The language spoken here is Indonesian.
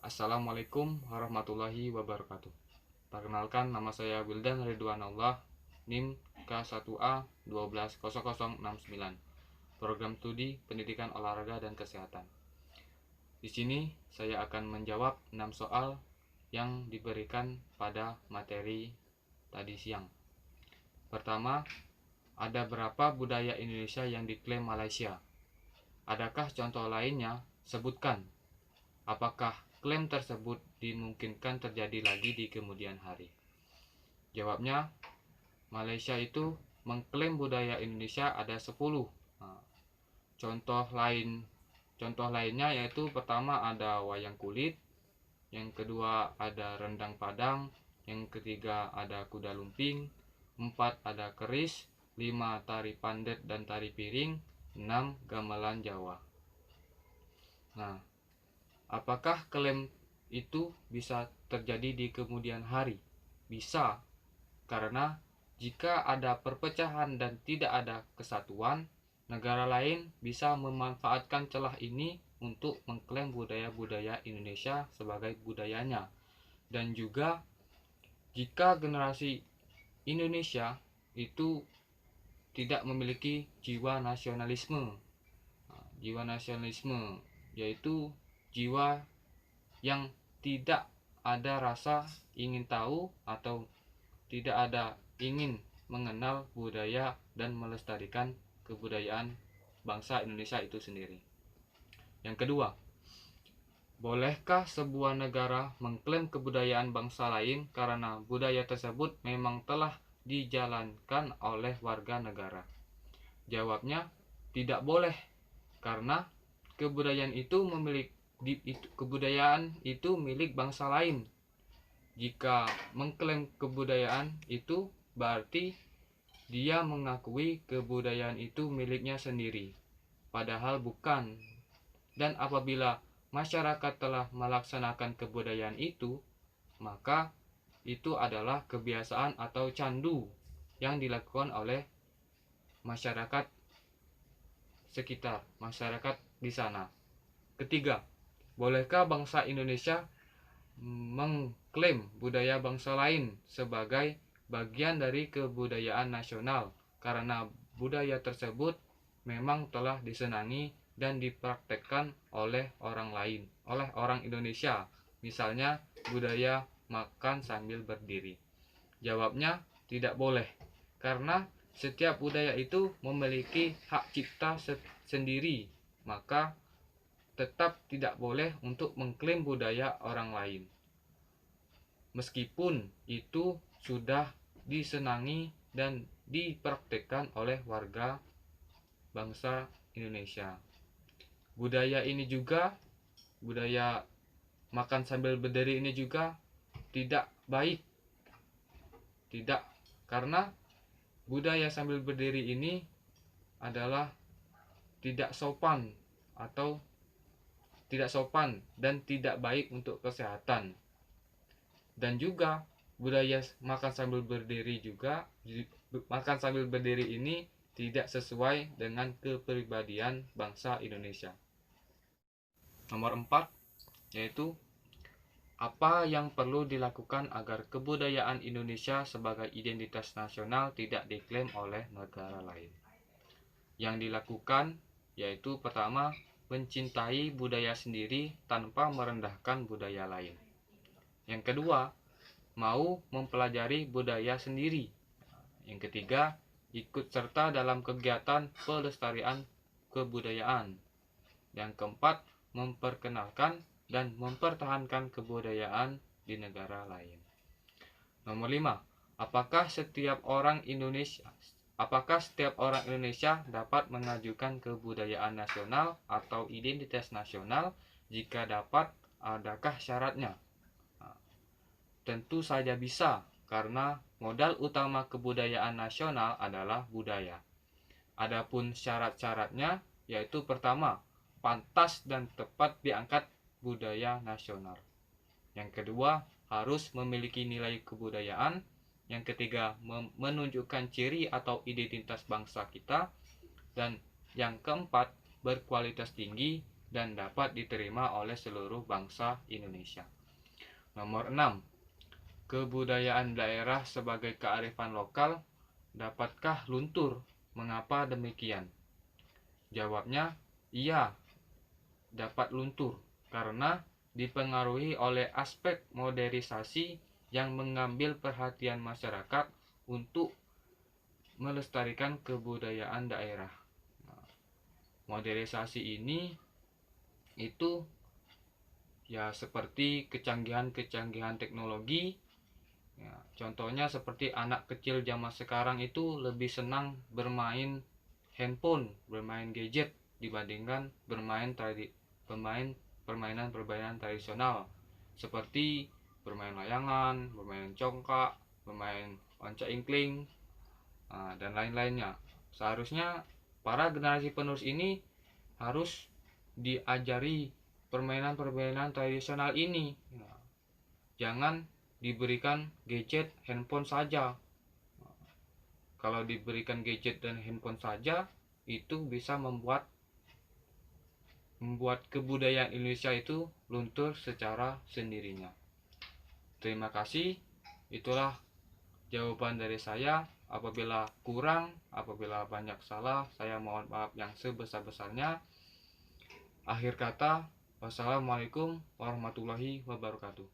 Assalamualaikum warahmatullahi wabarakatuh. Perkenalkan, nama saya Wildan Ridwanullah, NIM K1A 120069, Program Studi Pendidikan Olahraga dan Kesehatan. Di sini saya akan menjawab 6 soal yang diberikan pada materi tadi siang. Pertama, ada berapa budaya Indonesia yang diklaim Malaysia? Adakah contoh lainnya? Sebutkan. Apakah klaim tersebut dimungkinkan terjadi lagi di kemudian hari? Jawabnya, Malaysia itu mengklaim budaya Indonesia ada 10. Nah, contoh lainnya yaitu pertama ada wayang kulit, yang kedua ada rendang Padang, yang ketiga ada kuda lumping, 4 ada keris, 5 tari pandet dan tari piring, 6 gamelan Jawa. Nah, apakah klaim itu bisa terjadi di kemudian hari? Bisa, karena jika ada perpecahan dan tidak ada kesatuan, negara lain bisa memanfaatkan celah ini untuk mengklaim budaya-budaya Indonesia sebagai budayanya. Dan juga jika generasi Indonesia itu tidak memiliki jiwa nasionalisme. Jiwa nasionalisme yaitu jiwa yang tidak ada rasa ingin tahu atau tidak ada ingin mengenal budaya dan melestarikan kebudayaan bangsa Indonesia itu sendiri. Yang kedua, bolehkah sebuah negara mengklaim kebudayaan bangsa lain karena budaya tersebut memang telah dijalankan oleh warga negara? Jawabnya, tidak boleh, karena kebudayaan itu milik bangsa lain. Jika mengklaim kebudayaan itu berarti dia mengakui kebudayaan itu miliknya sendiri, padahal bukan. Dan apabila masyarakat telah melaksanakan kebudayaan itu, maka itu adalah kebiasaan atau candu yang dilakukan oleh masyarakat sekitar, masyarakat di sana. Ketiga, bolehkah bangsa Indonesia mengklaim budaya bangsa lain sebagai bagian dari kebudayaan nasional karena budaya tersebut memang telah disenangi dan dipraktekkan oleh orang lain, oleh orang Indonesia, misalnya budaya makan sambil berdiri? Jawabnya, tidak boleh, karena setiap budaya itu memiliki hak cipta sendiri, maka tetap tidak boleh untuk mengklaim budaya orang lain, meskipun itu sudah disenangi dan dipraktikkan oleh warga bangsa Indonesia. Budaya ini juga, budaya makan sambil berdiri ini juga tidak baik. Tidak, karena budaya sambil berdiri ini adalah tidak sopan dan tidak baik untuk kesehatan. Dan juga budaya makan sambil berdiri ini tidak sesuai dengan kepribadian bangsa Indonesia. Nomor 4 yaitu apa yang perlu dilakukan agar kebudayaan Indonesia sebagai identitas nasional tidak diklaim oleh negara lain? Yang dilakukan yaitu pertama, mencintai budaya sendiri tanpa merendahkan budaya lain. Yang kedua, mau mempelajari budaya sendiri. Yang ketiga, ikut serta dalam kegiatan pelestarian kebudayaan. Yang keempat, memperkenalkan dan mempertahankan kebudayaan di negara lain. Nomor 5, apakah setiap orang Indonesia dapat mengajukan kebudayaan nasional atau identitas nasional? Jika dapat, adakah syaratnya? Tentu saja bisa, karena modal utama kebudayaan nasional adalah budaya. Adapun syarat-syaratnya yaitu pertama, pantas dan tepat diangkat budaya nasional. Yang kedua, harus memiliki nilai kebudayaan. Yang ketiga, menunjukkan ciri atau identitas bangsa kita. Dan yang keempat, berkualitas tinggi dan dapat diterima oleh seluruh bangsa Indonesia. Nomor 6. Kebudayaan daerah sebagai kearifan lokal dapatkah luntur? Mengapa demikian? Jawabnya, iya, dapat luntur karena dipengaruhi oleh aspek modernisasi yang mengambil perhatian masyarakat untuk melestarikan kebudayaan daerah. Modernisasi ini itu ya seperti kecanggihan-kecanggihan teknologi. Ya, contohnya seperti anak kecil zaman sekarang itu lebih senang bermain handphone, bermain gadget dibandingkan permainan tradisional seperti bermain layangan, bermain congkak, bermain onca ingkling, dan lain-lainnya. Seharusnya para generasi penerus ini harus diajari permainan-permainan tradisional ini. Jangan diberikan gadget, handphone saja. Kalau diberikan gadget dan handphone saja, itu bisa membuat kebudayaan Indonesia itu luntur secara sendirinya. Terima kasih. Itulah jawaban dari saya. Apabila kurang, apabila banyak salah, saya mohon maaf yang sebesar-besarnya. Akhir kata, wassalamualaikum warahmatullahi wabarakatuh.